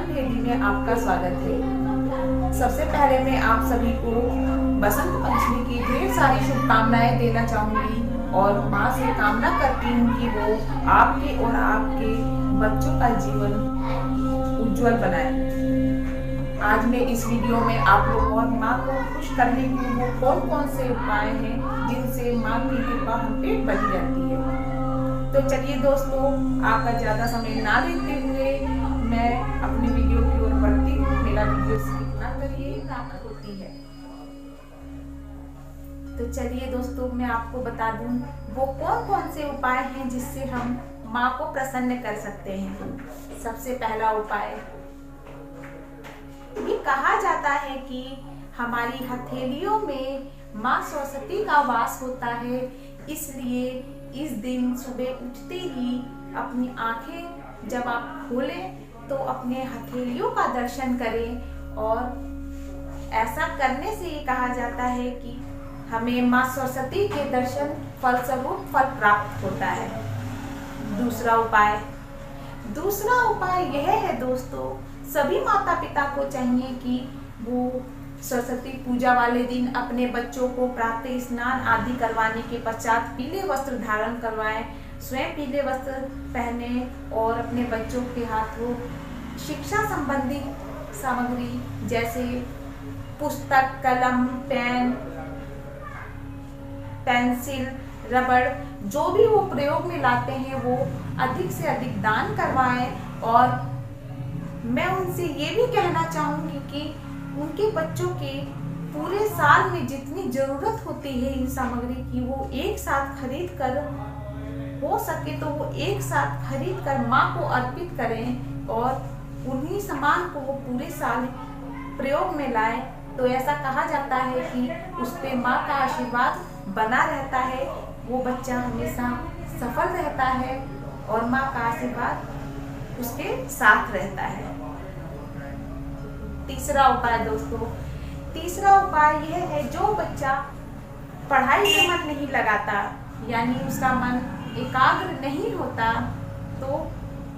भेदी में आपका स्वागत है। सबसे पहले मैं आप सभी को बसंत पंचमी की ढेर सारी शुभकामनाएं देना चाहूंगी और माँ से कामना करती हूँ कि वो आपके और आपके बच्चों का जीवन उज्जवल बनाए। आज मैं इस वीडियो में आप लोग और माँ को खुश करने के वो कौन कौन से उपाय हैं जिनसे माँ की कृपा हम पे बनी रहती है। तो चलिए दोस्तों, आपका ज्यादा समय ना लेते हुए मैं अपनी वीडियो की ओर बढ़ती हूँ। मेरा वीडियो स्किप ना करिए, प्राप्त होती है। तो चलिए दोस्तों, मैं आपको बता दूं वो कौन कौन से उपाय हैं जिससे हम माँ को प्रसन्न कर सकते हैं। सबसे पहला उपाय, ये कहा जाता है कि हमारी हथेलियों में माँ सरस्वती का वास होता है, इसलिए इस दिन सुबह उठते ही अपनी आंखें जब आप खोलें तो अपने हथेलियों का दर्शन करें और ऐसा करने से ये कहा जाता है कि हमें माँ सरस्वती के दर्शन फलस्वरूप फल प्राप्त होता है। दूसरा उपाय यह है दोस्तों, सभी माता पिता को चाहिए कि वो सरस्वती पूजा वाले दिन अपने बच्चों को प्रातः स्नान आदि करवाने के पश्चात पीले वस्त्र धारण करवाएं, स्वयं पीले वस्त्र पहने और अपने बच्चों के हाथों शिक्षा संबंधी सामग्री जैसे पुस्तक, कलम, पेन, पेंसिल, रबड़ जो भी वो प्रयोग में लाते हैं वो अधिक से अधिक दान करवाएं। और मैं उनसे ये भी कहना चाहूँगी कि उनके बच्चों के पूरे साल में जितनी जरूरत होती है इन सामग्री की वो एक साथ खरीद कर, हो सके तो वो एक साथ खरीद कर माँ को अर्पित करें और उन्हीं सामान को वो पूरे साल प्रयोग में लाएं। तो ऐसा कहा जाता है कि उस पे माँ का आशीर्वाद बना रहता है, वो बच्चा हमेशा सफल रहता है और माँ का आशीर्वाद उसके साथ रहता है। तीसरा उपाय यह है, जो बच्चा पढ़ाई में मन नहीं लगाता यानी उसका मन एकाग्र नहीं होता, तो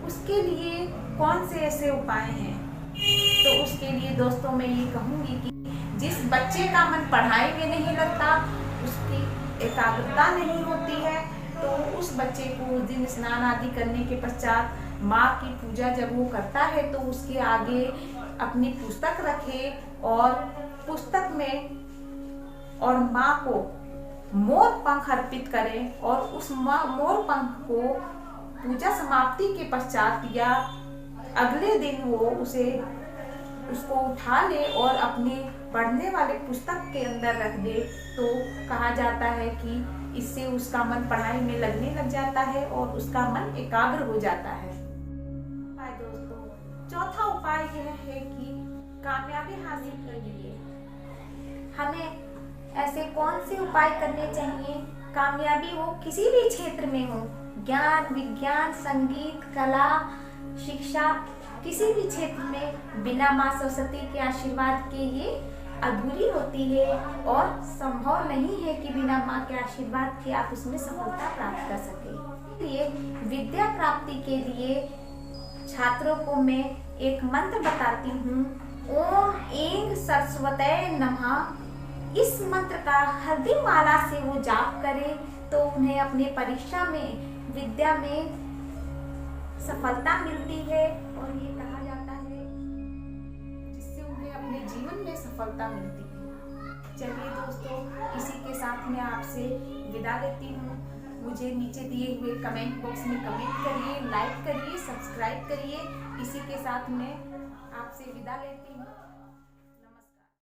उसके लिए कौन से ऐसे उपाय हैं। तो उसके लिए दोस्तों मैं ये कहूँगी कि जिस बच्चे का मन पढ़ाई में नहीं लगता, उसकी एकाग्रता नहीं होती है, तो उस बच्चे को उस दिन स्नान आदि करने के पश्चात माँ की पूजा जब वो करता है तो उसके आगे अपनी पुस्तक रखे और पुस्तक में और माँ को मोर पंख अर्पित करें और उस मोर पंख को पूजा समाप्ति के पश्चात या अगले दिन वो उसको उठा ले और अपने पढ़ने वाले पुस्तक के अंदर रख दे। तो कहा जाता है कि इससे उसका मन पढ़ाई में लगने लग जाता है और उसका मन एकाग्र हो जाता है। दोस्तों, चौथा उपाय यह है कि कामयाबी हासिल करने के लिए हमें ऐसे कौन से उपाय करने चाहिए, कामयाबी हो किसी भी क्षेत्र में हो, ज्ञान, विज्ञान, संगीत, कला, शिक्षा, किसी भी क्षेत्र में बिना माँ सरस्वती के आशीर्वाद के ये अधूरी होती है और संभव नहीं है कि बिना माँ के आशीर्वाद के आप उसमें सफलता प्राप्त कर सके। इसलिए विद्या प्राप्ति के लिए छात्रों को मैं एक मंत्र बताती हूँ, ओम ऐं सरस्वतये नमः। इस मंत्र का हल्दी माला से वो जाप करें तो उन्हें अपने परीक्षा में, विद्या में सफलता मिलती है और ये कहा जाता है जिससे उन्हें अपने जीवन में सफलता मिलती है। चलिए दोस्तों, इसी के साथ मैं आपसे विदा लेती हूँ। मुझे नीचे दिए हुए कमेंट बॉक्स में कमेंट करिए, लाइक करिए, सब्सक्राइब करिए। इसी के साथ मैं आपसे विदा लेती हूँ।